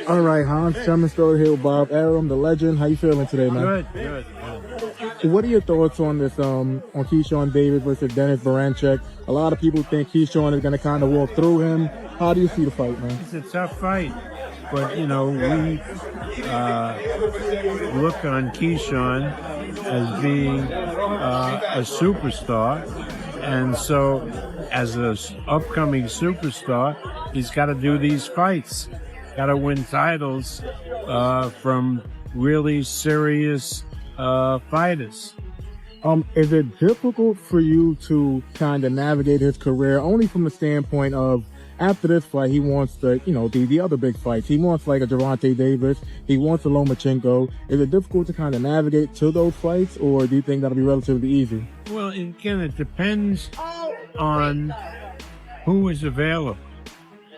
All right, Hans Sherman still here with Bob Arum, the legend. How you feeling today, man? Good. What are your thoughts on this, on Keyshawn Davis versus Dennis Baranchek? A lot of people think Keyshawn is going to kind of walk through him. How do you see the fight, man? It's a tough fight, but we look on Keyshawn as being a superstar, and so as an upcoming superstar, he's got to do these fights, got to win titles from really serious fighters. Is it difficult for you to kind of navigate his career only from the standpoint of after this fight, he wants the other big fights. He wants like a Gervonta Davis. He wants a Lomachenko. Is it difficult to kind of navigate to those fights, or do you think that'll be relatively easy? Well, again, it depends on who is available.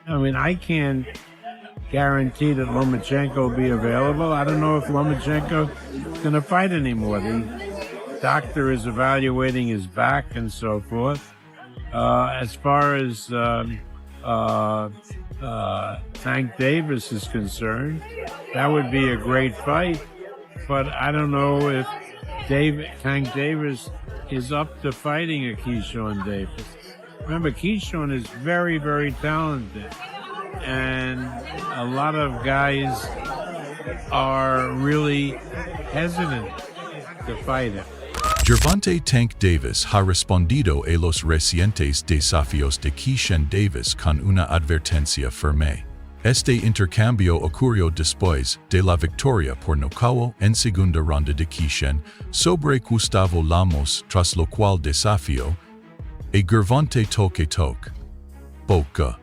I mean, I can't guarantee that Lomachenko will be available. I don't know if Lomachenko is going to fight anymore. The doctor is evaluating his back and so forth. As far as Tank Davis is concerned, that would be a great fight, but I don't know if Tank Davis is up to fighting a Keyshawn Davis. Remember, Keyshawn is very, very talented, and a lot of guys are really hesitant to fight him. Gervonta Tank Davis ha respondido a los recientes desafíos de Keyshawn Davis con una advertencia firme. Este intercambio ocurrió después de la victoria por nocaut en segunda ronda de Keyshawn sobre Gustavo Lamos, tras lo cual desafío a Gervonta toque. Boca.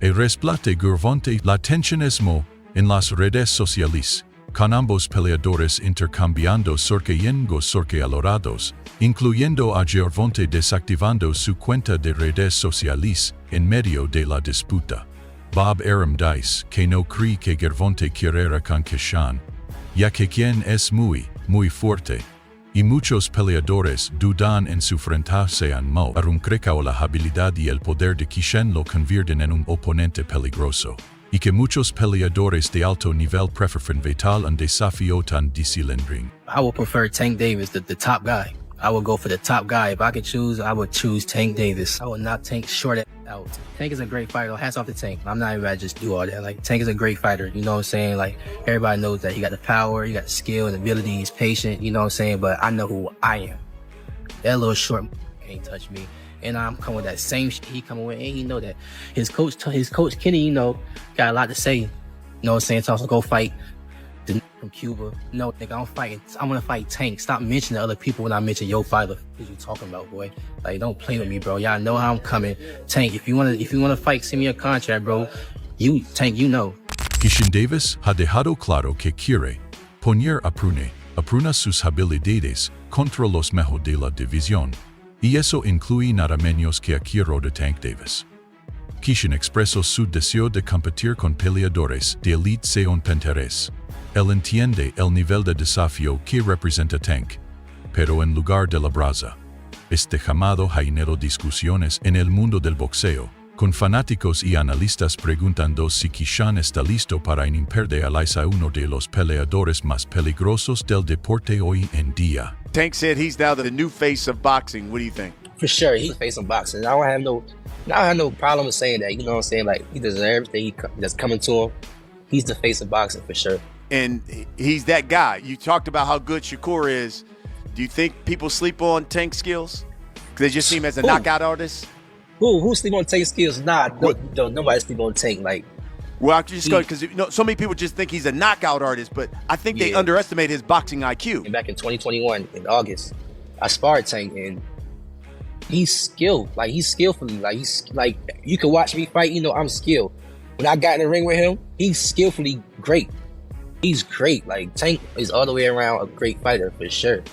E resplate Gervonta la tensionismo en las redes sociales, con ambos peleadores intercambiando sorqueyengos sorquealorados, incluyendo a Gervonta desactivando su cuenta de redes sociales en medio de la disputa. Bob Arum dice que no cree que Gervonta quiera con Keyshawn, ya que quien es muy fuerte, y muchos peleadores dudan en su enfrentarse a Mo. Arum cree que la habilidad y el poder de Keyshawn lo convierten en un oponente peligroso, y que muchos peleadores de alto nivel prefieren vetar un desafío tan difícil en ring. I would prefer Tank Davis, the top guy. I would go for the top guy. If I could choose, I would choose Tank Davis. I would not Tank short it out. Tank is a great fighter. Hats off to Tank. I'm not even about to just do all that. Like, Tank is a great fighter. You know what I'm saying? Like, everybody knows that he got the power, he got the skill and ability, he's patient, you know what I'm saying? But I know who I am. That little short can't touch me. And I'm coming with that same shit he coming with, and he know that. His coach Kenny, got a lot to say. You know what I'm saying? So also go fight the from Cuba. No, nigga, I'm gonna fight Tank. Stop mentioning other people when I mention your fighter. What you talking about, boy? Like, don't play with me, bro. Y'all know how I'm coming. Tank, if you wanna fight, send me a contract, bro. Tank, you know. Keyshawn Davis ha dejado claro que quiere poner a prueba sus habilidades contra los mejores de la división. Y eso incluye nada menos que a quiero de Tank Davis. Keyshawn expresó su deseo de competir con peleadores de elite según Pinterest. Él entiende el nivel de desafío que representa Tank, pero en lugar de la brasa, este llamado ha generado discusiones en el mundo del boxeo, con fanáticos y analistas preguntando si Keyshawn está listo para impedir a uno de los peleadores más peligrosos del deporte hoy en día. Tank said he's now the new face of boxing. What do you think? For sure, he's facing boxing. I don't have no problem with saying that. You know what I'm saying? Like, he deserves everything that's coming to him. He's the face of boxing for sure. And he's that guy. You talked about how good Shakur is. Do you think people sleep on Tank's skills? Because they just see him as a knockout artist? Who sleep on Tank's skills? Nah, nobody sleep on Tank. Like, well, I just go because so many people just think he's a knockout artist, but I think they underestimate his boxing IQ. And back in 2021, in August, I sparred Tank, and he's skilled. Like, he's skillfully. Like, he's like, you can watch me fight. I'm skilled. When I got in the ring with him, he's skillfully great. He's great. Like, Tank is all the way around a great fighter for sure.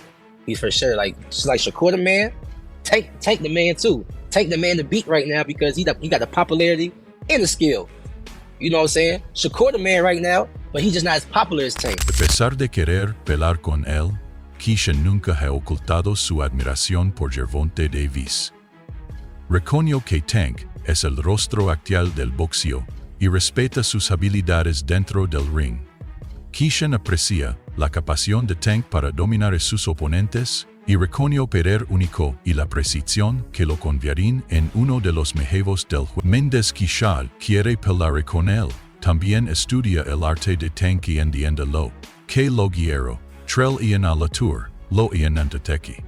He's for sure just like Shakur the man. Tank the man too. Tank the man to beat right now because he got the popularity and the skill. You know what I'm saying? Shakur the man right now, but he's just not as popular as Tank. A pesar de querer pelear con él, Keyshawn nunca ha ocultado su admiración por Gervonta Davis. Reconoció que Tank es el rostro actual del boxeo, y respeta sus habilidades dentro del ring. Keyshawn aprecia la capacidad de Tank para dominar a sus oponentes y reconoce poder único y la precisión que lo convierten en uno de los mejores del juego. Mientras Keyshawn quiere pelear con él, también estudia el arte de Tank y entiende lo que lo guiero, trel y en la tour, lo y en anteteki.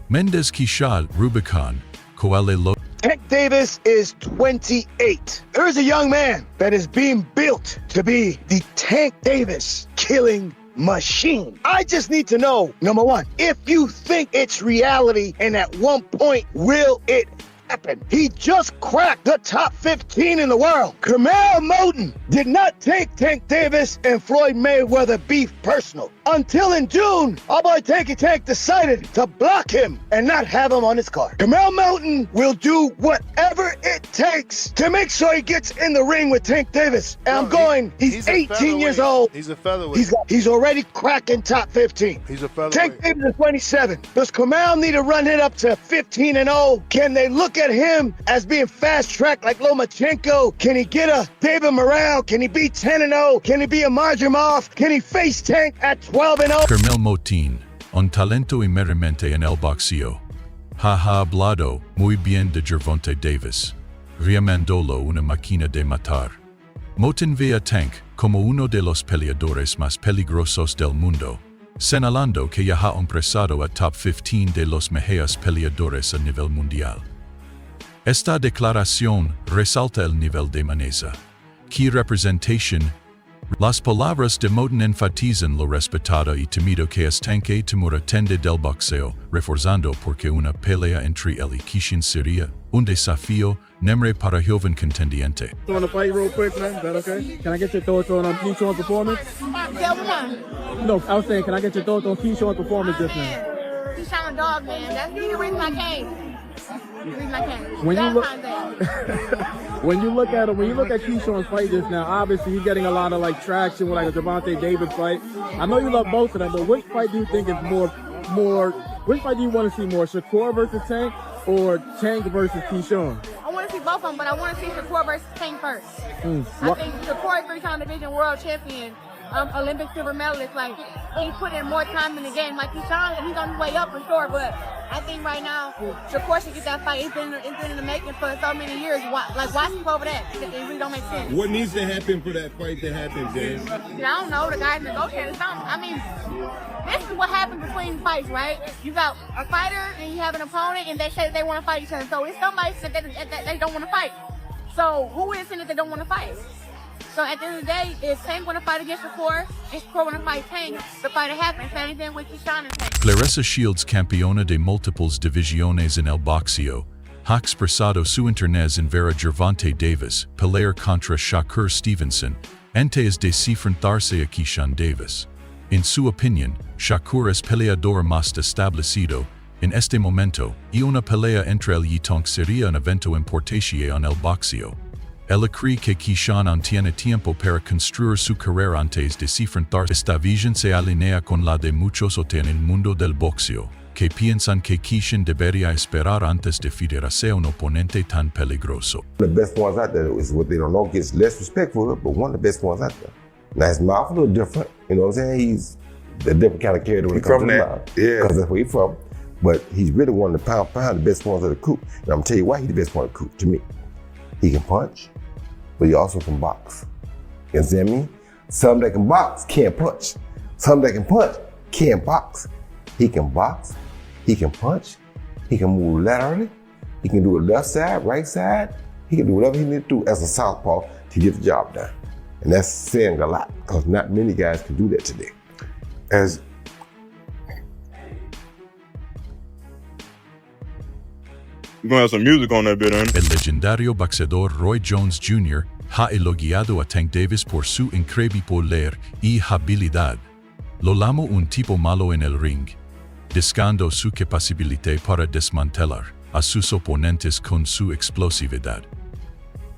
Mientras Keyshawn Rubicon, coale lo Tank Davis is 28. There is a young man that is being built to be the Tank Davis killing machine. I just need to know, number one, if you think it's reality and at one point will it happen? He just cracked the top 15 in the world. Kamel Moten did not take Tank Davis and Floyd Mayweather beef personal. Until in June, our boy Tanky Tank decided to block him and not have him on his card. Kamel Moten will do whatever it takes to make sure he gets in the ring with Tank Davis. And he's 18 years old. He's a featherweight. He's already cracking top 15. He's a featherweight. Tank Davis is 27. Does Kamel need to run it up to 15-0? Can they look at him as being fast-tracked like Lomachenko? Can he get a David Morrell? Can he be 10-0? Can he be a Marjamov? Can he face Tank at 12-0? Kamel Moten, un talento inmeramente en el boxeo. Ha hablado muy bien de Gervonta Davis, llamándolo una máquina de matar. Moten ve a Tank como uno de los peleadores más peligrosos del mundo, señalando que ya ha impresado a top 15 de los mejores peleadores a nivel mundial. Esta declaración resalta el nivel de maneza. Key representation. Las palabras de Moten enfatizan lo respetado y temido que es Tank Tamura tende del boxeo, reforzando porque una pelea entre él y Keyshawn sería un desafío nemre para joven contendiente. You want to fight real quick, man? Is that okay? Can I get your thoughts on Keyshawn's performance? No, I was saying, can I get your thoughts on Keyshawn's performance just now? Keyshawn a dog, man. That's the reason I came. When you look at Keyshawn's fight just now, obviously he's getting a lot of like traction with like a Gervonta Davis fight. I know you love both of them, but which fight do you think is more? Which fight do you want to see more? Shakur versus Tank or Tank versus Keyshawn? I want to see both of them, but I want to see Shakur versus Tank first. I think Shakur, 3-time division world champion, Olympic silver medalist, like he put in more time in the game. Like Keyshawn, he's on his way up for sure, but I think right now Shakur should get that fight. It's been in the making for so many years. Watch him over that. It really don't make sense. What needs to happen for that fight to happen, James? I don't know. The guys negotiating something. I mean, this is what happens between fights, right? You got a fighter and you have an opponent, and they say they want to fight each other. So it's somebody that they don't want to fight. So who is it that they don't want to fight? So at the end of the day, if Tank want to fight against Shakur, if Shakur want to fight Tank, the fight happens. Same thing with Keyshawn and Tank. Claressa Shields, campeona de múltiples divisiones en el boxeo, ha expresado su interés en ver a Gervonta Davis pelear contra Shakur Stevenson antes de enfrentarse a Keyshawn Davis. En su opinión, Shakur es peleador más establecido en este momento y una pelea entre él y Tank sería un evento importante en el boxeo. Ella cree que Keyshawn aún tiene tiempo para construir su carrera antes de enfrentarse. Esta visión se alinea con la de muchos en el mundo del boxeo, que piensan que Keyshawn debería esperar antes de fijarse a un oponente tan peligroso. The best ones out there is what they don't know gets less respect for it, but one of the best ones out there. Now his mouth a little different, you know what I'm saying? He's a different kind of character when it comes to the mouth. Yeah. Because that's where he's from. But he's really one of the pound the best ones of the coop. And I'm gonna tell you why he's the best one of the coop to me. He can punch, but he also can box. You understand me? Some that can box can't punch. Some that can punch can't box. He can box, he can punch, he can move laterally, he can do it left side, right side, he can do whatever he needs to do as a southpaw to get the job done. And that's saying a lot, because not many guys can do that today. We're gonna have some music on that bit, El legendario boxeador Roy Jones Jr. ha elogiado a Tank Davis por su increíble poder y habilidad. Lo llamo un tipo malo en el ring, destacando su capacidad para desmantelar a sus oponentes con su explosividad.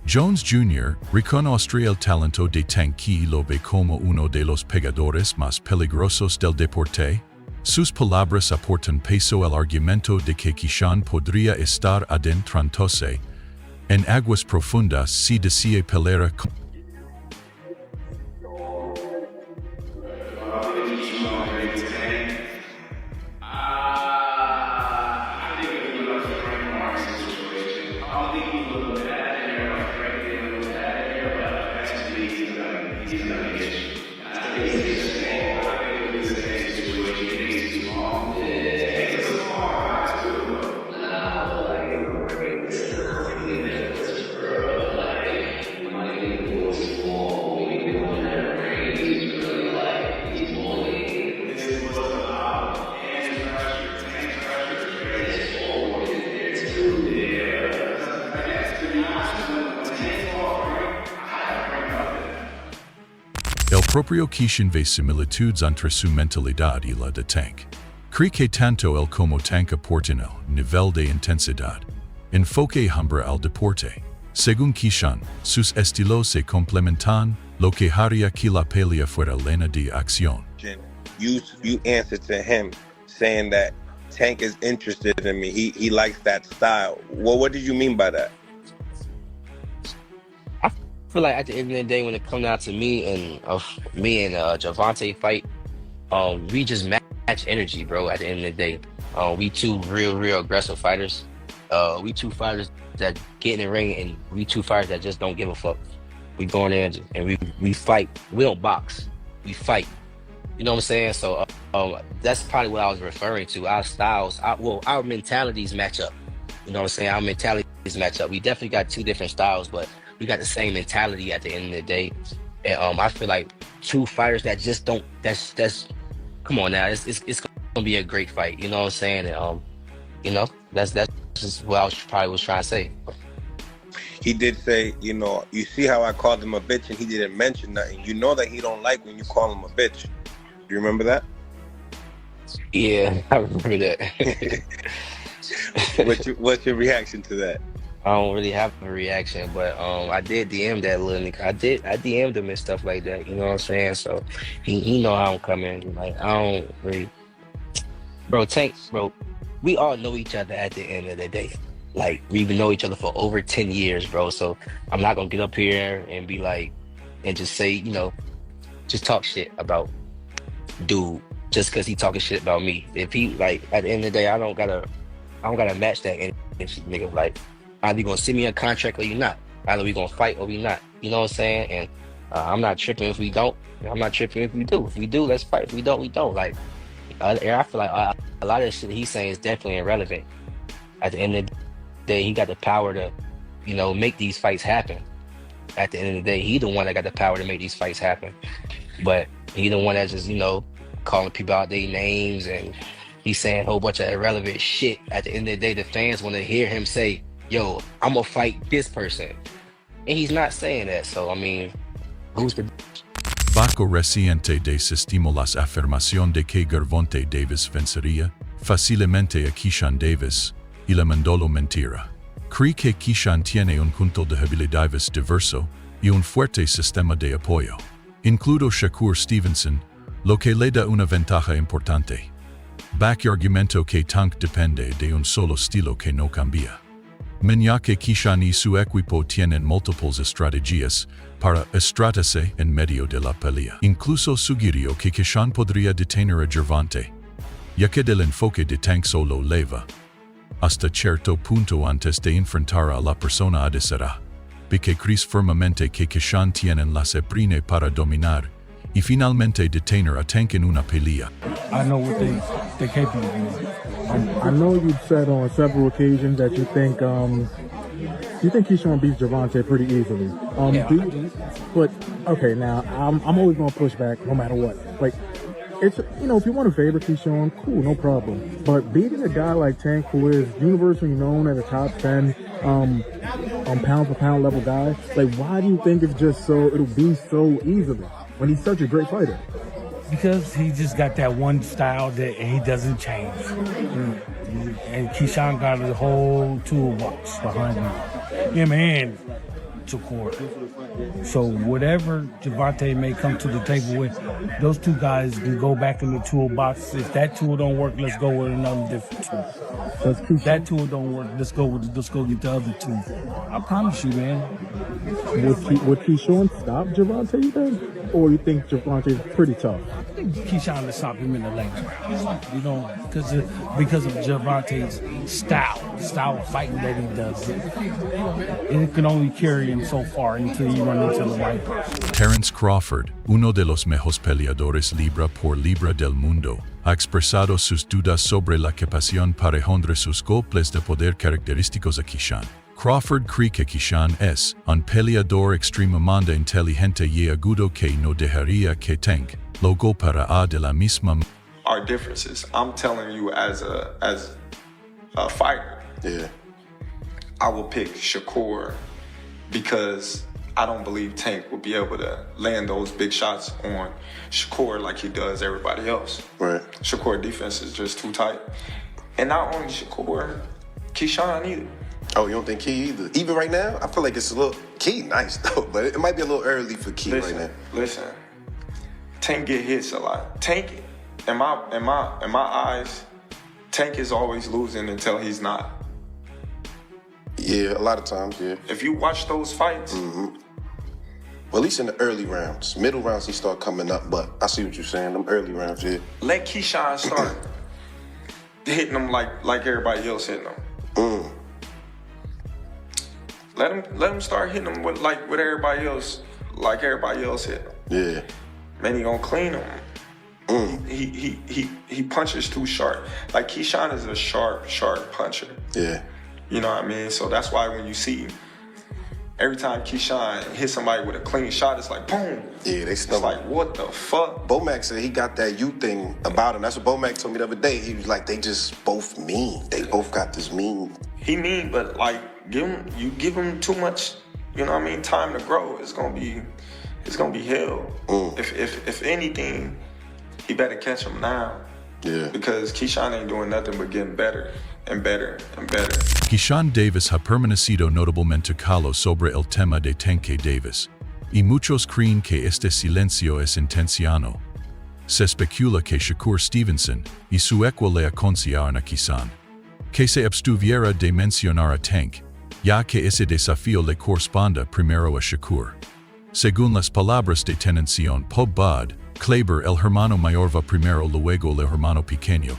Jones Jr. reconoce el talento de Tank y lo ve como uno de los pegadores más peligrosos del deporte. Sus palabras aportan peso al argumento de que Keyshawn podría estar adentrándose En aguas profundas si decide pelea con... El propio Keyshawn ve similitudes entre su mentalidad y la de Tank. Cree que tanto él como Tank aportan el nivel de intensidad, enfoque humbre al deporte. Según Keyshawn, sus estilos se complementan, lo que haría que la pelea fuera llena de acción. You answered to him saying that Tank is interested in me. He likes that style. Well, what did you mean by that? I feel like at the end of the day, when it comes down to me and Gervonta fight, we just match energy, bro. At the end of the day, we two real aggressive fighters. We two fighters that get in the ring, and we two fighters that just don't give a fuck. We go in there and we fight. We don't box. We fight. You know what I'm saying? So that's probably what I was referring to. Our styles, our mentalities match up. You know what I'm saying? Our mentalities match up. We definitely got two different styles, but we got the same mentality at the end of the day. And I feel like two fighters that just don't. That's come on now. It's gonna be a great fight. You know what I'm saying? And you know, that's just what I was trying to say. He did say, you know, you see how I called him a bitch and he didn't mention nothing. You know that he don't like when you call him a bitch. Do you remember that? Yeah, I remember that. What's your reaction to that? I don't really have a reaction, but I did DM that little nigga. I DM'd him and stuff like that. You know what I'm saying? So he know how I'm coming. Like I don't really, bro. Tank, bro. We all know each other at the end of the day. Like we've known each other for over 10 years, bro. So I'm not gonna get up here and be like, and just say, you know, just talk shit about dude just because he talking shit about me. If he like at the end of the day, I don't gotta match that energy, nigga. Like either you gonna send me a contract or you not. Either we gonna fight or we not. You know what I'm saying? And I'm not tripping if we don't. I'm not tripping if we do. If we do, let's fight. If we don't, we don't. Like I feel like a lot of the shit he's saying is definitely irrelevant. At the end of the day, he got the power to, you know, make these fights happen. At the end of the day, he the one that got the power to make these fights happen. But he the one that just, you know, calling people out their names and he's saying a whole bunch of irrelevant shit. At the end of the day, the fans want to hear him say, yo, I'm gonna fight this person. And he's not saying that. So, I mean, who's the... Bajo reciente desestimó las afirmaciones de que Gervonta Davis vencería fácilmente a Keyshawn Davis y le mandó la mentira. Cree que Keyshawn tiene un punto de habilidades diverso y un fuerte sistema de apoyo. Includo Shakur Stevenson, lo que le da una ventaja importante. Back argumento que Tank depende de un solo estilo que no cambia. Meña que Keyshawn y su equipo tienen múltiples estrategias para estrategiarse en medio de la pelea. Incluso sugirió que Keyshawn podría detener a Gervonta, ya que del enfoque de Tank solo leva hasta cierto punto antes de enfrentar a la persona adversaria, porque crees firmemente que Keyshawn tiene las aprine para dominar y finalmente detener a Tank en una pelea. I know what they're capable of. I know you've said on several occasions that you think Keyshawn beats Gervonta pretty easily. But okay, now I'm always gonna push back no matter what. Like it's, you know, if you want to favor Keyshawn, cool, no problem. But beating a guy like Tank, who is universally known as a top 10 pound for pound level guy, like why do you think it'll be so easily when he's such a great fighter? Because he just got that one style that he doesn't change. And Keyshawn got a whole toolbox behind him. Him and Shakur. So whatever Gervonta may come to the table with, those two guys can go back in the toolbox. If that tool don't work, let's go with another different tool. If that tool don't work, let's go get the other two. I promise you, man. Would Keyshawn stop Gervonta, you think? Or you think Gervonta is pretty tough? I think Keyshawn will stop him in the late rounds, you know, because of Gervonta's style of fighting that he does. It can only carry him so far until you run into the right person. Terence Crawford, uno de los mejores peleadores libra por libra del mundo, ha expresado sus dudas sobre la capacidad para encontrar sus golpes de poder característicos a Keyshawn. Crawford cree que Keyshawn es un peleador extremadamente inteligente y agudo que no dejaría que Tank lo golpeara de la misma. Our differences. I'm telling you, as a fighter, Yeah. I will pick Shakur because I don't believe Tank will be able to land those big shots on Shakur like he does everybody else. Right. Shakur defense is just too tight. And not only Shakur, Keyshawn either. Oh, you don't think Key either? Even right now, I feel like it's a little Key nice though, but it might be a little early for Key right now. Listen, Tank get hits a lot. Tank, in my eyes, Tank is always losing until he's not. Yeah, a lot of times, yeah. If you watch those fights, Well, at least in the early rounds. Middle rounds, he start coming up, but I see what you're saying. Them early rounds, yeah. let Keyshawn start hitting them like everybody else hitting them. Let him start hitting them with everybody else, like everybody else hit them. Yeah. Man, he gonna clean them. He punches too sharp. Like Keyshawn is a sharp puncher. Yeah. You know what I mean? So that's why when you see every time Keyshawn hits somebody with a clean shot, it's like boom. Yeah, they It's stuff. like what the fuck? Bomac said he got that you thing about him. That's what Bomac told me the other day. He was like, they just both mean. They both got this mean. He mean, but like give him too much, you know what I mean, time to grow. It's gonna be hell. If anything, he better catch him now. Yeah. Because Keyshawn ain't doing nothing but getting better and better and better. Keyshawn Davis ha permanecido notablemente calo sobre el tema de Tank Davis, y muchos creen que este silencio es intencionado. Se especula que Shakur Stevenson y su equipo le aconsejaron a Keyshawn que se abstuviera de mencionar a Tank, ya que ese desafío le corresponda primero a Shakur. Según las palabras de Tenencion Pobad, Kleber el hermano mayor va primero luego el hermano pequeño,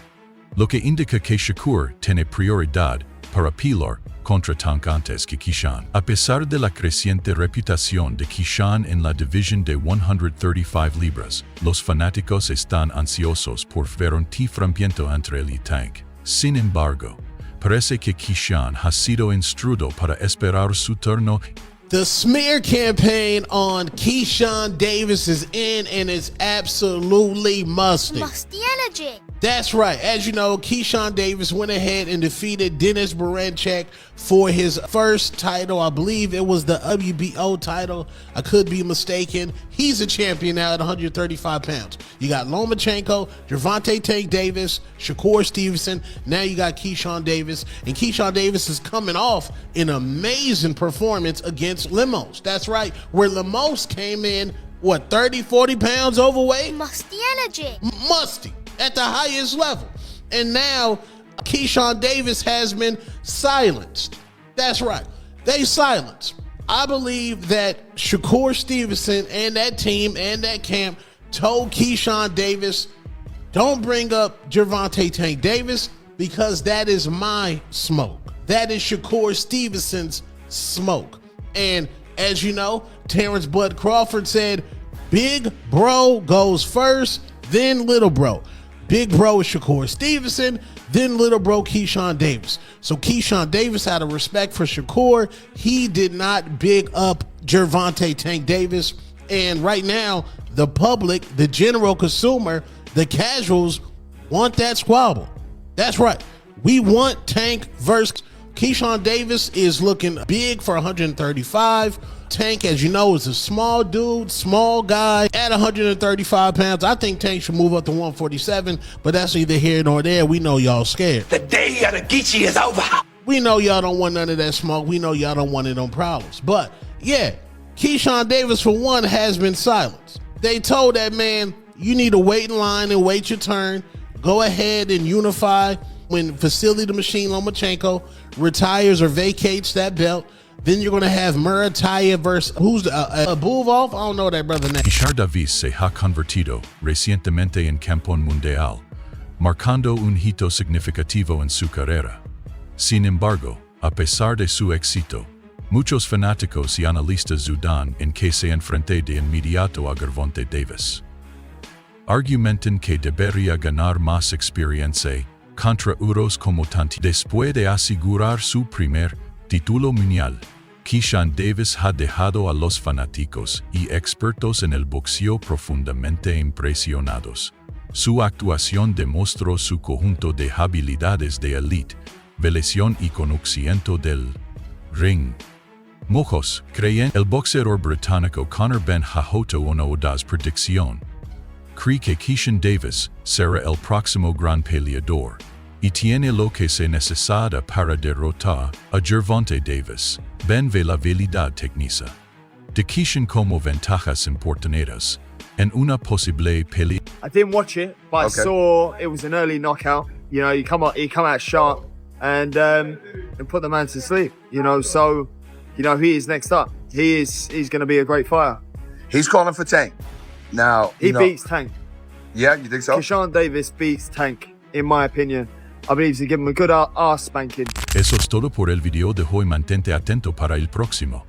lo que indica que Shakur tiene prioridad para pelear contra Tank antes que Keyshawn. A pesar de la creciente reputación de Keyshawn en la división de 135 libras, los fanáticos están ansiosos por ver un enfrentamiento entre él y Tank. Sin embargo, parece que Keyshawn ha sido instruido para esperar su turno. The smear campaign on Keyshawn Davis is in, and it's absolutely musty. Musty energy. That's right. As you know, Keyshawn Davis went ahead and defeated Dennis Barancek for his first title. I believe it was the WBO title. I could be mistaken. He's a champion now at 135 pounds. You got Lomachenko, Gervonta Tank Davis, Shakur Stevenson. Now you got Keyshawn Davis. And Keyshawn Davis is coming off an amazing performance against Lemos. That's right. Where Lemos came in, 30, 40 pounds overweight? Musty energy. Musty. At the highest level. And now Keyshawn Davis has been silenced. That's right. They silenced. I believe that Shakur Stevenson and that team and that camp told Keyshawn Davis, don't bring up Gervonta Tank Davis because that is my smoke. That is Shakur Stevenson's smoke. And as you know, Terrence Bud Crawford said, big bro goes first, then little bro. Big bro is Shakur Stevenson, then little bro Keyshawn Davis. So Keyshawn Davis had a respect for Shakur. He did not big up Gervonta Tank Davis. And right now, the public, the general consumer, the casuals want that squabble. That's right. We want Tank versus Keyshawn Davis is looking big for 135. Tank, as you know, is a small dude, small guy at 135 pounds. I think Tank should move up to 147, but that's neither here nor there. We know y'all scared. The day of the Geechee is over. We know y'all don't want none of that smoke. We know y'all don't want it on problems. But Yeah, Keyshawn Davis, for one, has been silenced. They told that man, you need to wait in line and wait your turn. Go ahead and unify when Vasily the Machine Lomachenko retires or vacates that belt. Then you're going to have Murataya versus, who's Bulvov? I don't know that brother name. Keyshawn Davis se ha convertido recientemente en campeón mundial, marcando un hito significativo en su carrera. Sin embargo, a pesar de su éxito, muchos fanáticos y analistas dudan en que se enfrente de inmediato a Gervonta Davis. Argumentan que debería ganar más experiencia contra uros como tanti. Después de asegurar su primer título mundial, Keyshawn Davis ha dejado a los fanáticos y expertos en el boxeo profundamente impresionados. Su actuación demostró su conjunto de habilidades de elite, velocidad y conocimiento del ring. Muchos creen el boxeador británico Conor Ben ha hecho una audaz predicción. Cree que Keyshawn Davis será el próximo gran peleador y tiene lo que se necesita para derrotar a Gervonta Davis. Ben ve la habilidad técnica de Keyshawn como ventajas importantes en una posible pelea. I didn't watch it, but I saw it was an early knockout. You know, he come out sharp and put the man to sleep. You know, so you know he is next up. He's going to be a great fighter. He's calling for Tank. Now he beats Tank. Yeah, you think so? Keyshawn Davis beats Tank, in my opinion. I believe he'll give him a good ass spanking. Eso es todo por el video de hoy. Mantente atento para el próximo.